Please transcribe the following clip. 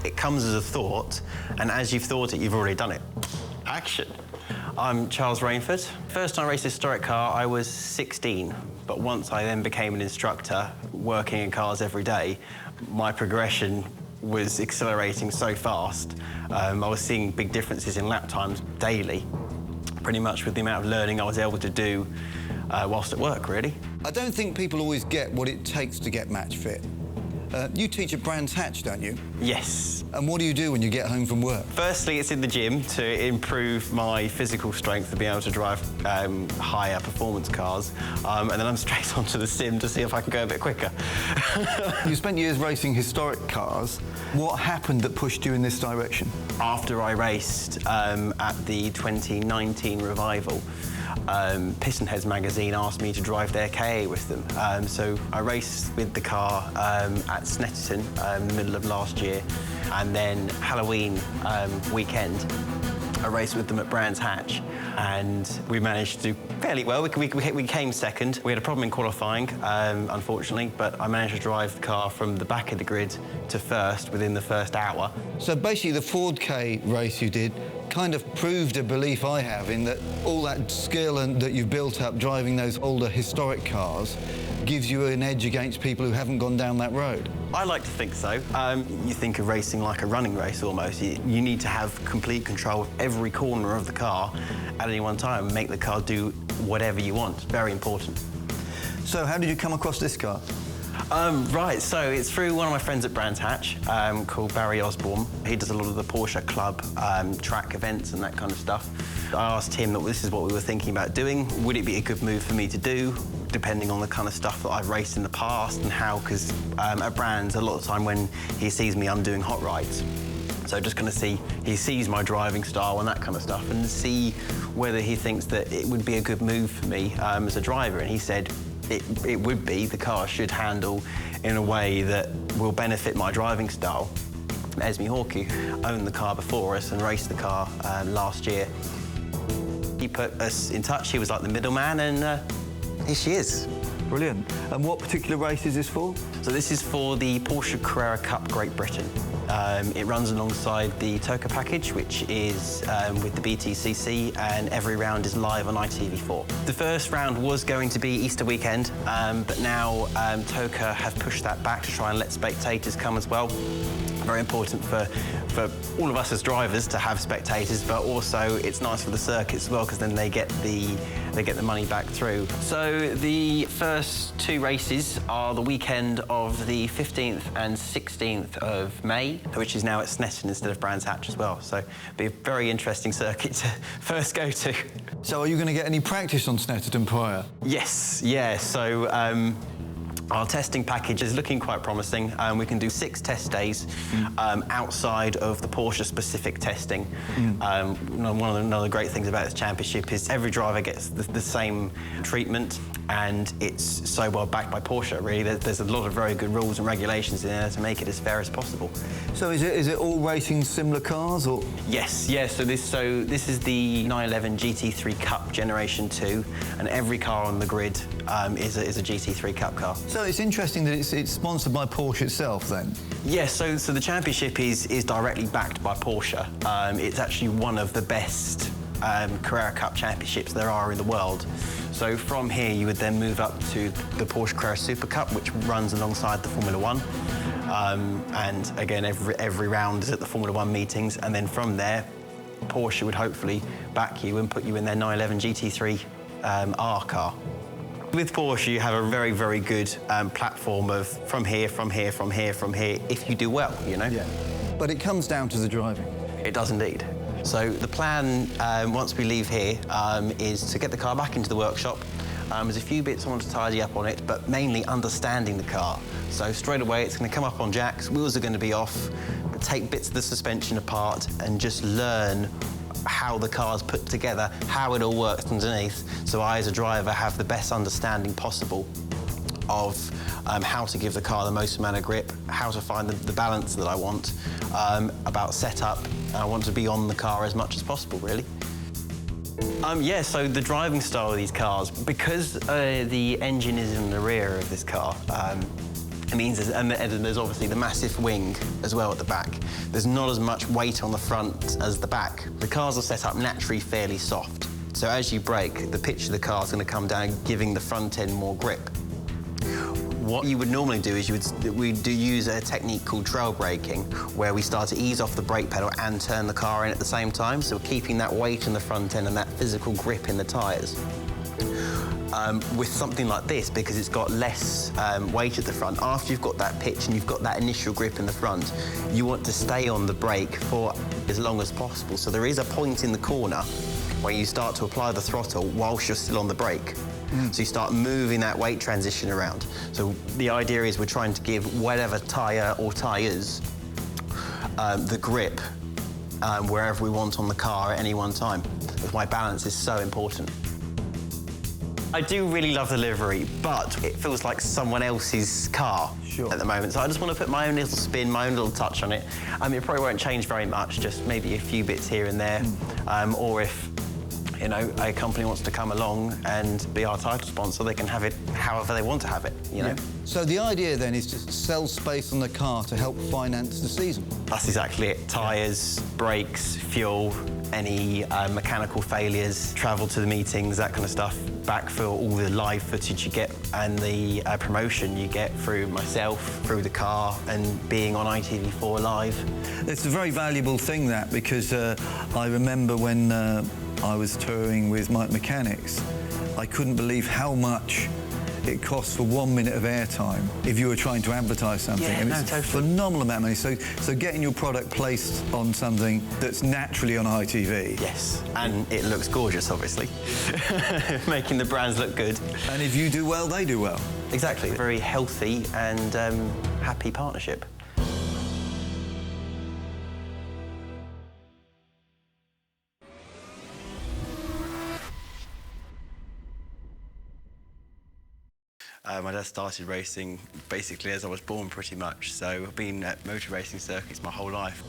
It comes as a thought, and as you've thought it, you've already done it. Action. I'm Charles Rainford. First time I raced a historic car, I was 16. But once I then became an instructor, working in cars every day, my progression was accelerating so fast. I was seeing big differences in lap times daily, pretty much with the amount of learning I was able to do whilst at work, really. I don't think people always get what it takes to get match fit. You teach at Brands Hatch, don't you? Yes. And what do you do when you get home from work? Firstly, it's in the gym to improve my physical strength to be able to drive higher performance cars. And then I'm straight onto the sim to see if I can go a bit quicker. You spent years racing historic cars. What happened that pushed you in this direction? After I raced at the 2019 revival, Pistonheads magazine asked me to drive their KA with them. So I raced with the car at Snetterton in the middle of last year, and then Halloween weekend I raced with them at Brands Hatch, and we managed to do fairly well. We came second. We had a problem in qualifying, unfortunately, but I managed to drive the car from the back of the grid to first within the first hour. So basically the Ford K race you did kind of proved a belief I have in that all that skill and that you've built up driving those older historic cars gives you an edge against people who haven't gone down that road. I like to think so. You think of racing like a running race almost. You need to have complete control of every corner of the car at any one time and make the car do whatever you want. Very important. So how did you come across this car? Right, so it's through one of my friends at Brands Hatch called Barry Osborne. He does a lot of the Porsche Club track events and that kind of stuff. I asked him that this is what we were thinking about doing. Would it be a good move for me to do, depending on the kind of stuff that I've raced in the past and how, because at Brands, a lot of the time when he sees me, I'm doing hot rides. So just going to see, he sees my driving style and that kind of stuff and see whether he thinks that it would be a good move for me as a driver. And he said, it would be. The car should handle in a way that will benefit my driving style. Esme Hawke owned the car before us and raced the car last year. He put us in touch. He was like the middleman, and here she is. Brilliant. And what particular race is this for? So this is for the Porsche Carrera Cup Great Britain. It runs alongside the TOCA package, which is with the BTCC, and every round is live on ITV4. The first round was going to be Easter weekend, but now TOCA have pushed that back to try and let spectators come as well. Very important for all of us as drivers to have spectators, but also it's nice for the circuits as well, because then they get the money back through. So the first two races are the weekend of the 15th and 16th of May, which is now at Snetterton instead of Brands Hatch as well. So it'll be a very interesting circuit to first go to. So are you going to get any practice on Snetterton prior? Yes, yeah. So our testing package is looking quite promising. We can do 6 test days outside of the Porsche-specific testing. One of the great things about this championship is every driver gets the same treatment, and it's so well backed by Porsche, really. There's a lot of very good rules and regulations in there to make it as fair as possible. So is it all racing similar cars, or? Yes, yeah. So this is the 911 GT3 Cup Generation 2, and every car on the grid is a GT3 Cup car. So it's interesting that it's sponsored by Porsche itself, then? Yes, so the championship is directly backed by Porsche. It's actually one of the best Carrera Cup championships there are in the world. So from here you would then move up to the Porsche Carrera Super Cup, which runs alongside the Formula One. And again, every round is at the Formula One meetings, and then from there, Porsche would hopefully back you and put you in their 911 GT3 R car. With Porsche, you have a very, very good platform of from here, if you do well, you know? Yeah. But it comes down to the driving. It does indeed. So the plan, once we leave here, is to get the car back into the workshop. There's a few bits I want to tidy up on it, but mainly understanding the car. So straight away, it's going to come up on jacks, wheels are going to be off, take bits of the suspension apart and just learn how the car's put together, how it all works underneath, so I, as a driver, have the best understanding possible of how to give the car the most amount of grip, how to find the balance that I want, about setup. I want to be on the car as much as possible, really. Yeah, so the driving style of these cars, because the engine is in the rear of this car, It means, and there's obviously the massive wing as well at the back. There's not as much weight on the front as the back. The cars are set up naturally fairly soft. So as you brake, the pitch of the car is going to come down, giving the front end more grip. What you would normally do is we do use a technique called trail braking, where we start to ease off the brake pedal and turn the car in at the same time, so we're keeping that weight in the front end and that physical grip in the tyres. With something like this, because it's got less weight at the front, after you've got that pitch and you've got that initial grip in the front, you want to stay on the brake for as long as possible. So there is a point in the corner where you start to apply the throttle whilst you're still on the brake. So you start moving that weight transition around. So the idea is we're trying to give whatever tyre or tyres the grip wherever we want on the car at any one time. That's why balance is so important. I do really love the livery, but it feels like someone else's car at the moment. So I just want to put my own little spin, my own little touch on it. It probably won't change very much, just maybe a few bits here and there. Or if, you know, a company wants to come along and be our title sponsor, they can have it however they want to have it, you know? So the idea then is to sell space on the car to help finance the season? That's exactly it. Tyres, brakes, fuel, any mechanical failures, travel to the meetings, that kind of stuff. Backfill all the live footage you get and the promotion you get through myself, through the car, and being on ITV4 Live. It's a very valuable thing, that, because I remember when I was touring with Mike Mechanics, I couldn't believe how much it costs for 1 minute of airtime if you were trying to advertise something. Yeah, and no, it's totally. a phenomenal amount of money. So getting your product placed on something that's naturally on ITV. Yes, and it looks gorgeous, obviously. Making the brands look good. And if you do well, they do well. Exactly. Very healthy and happy partnership. My dad started racing basically as I was born, pretty much, so I've been at motor racing circuits my whole life.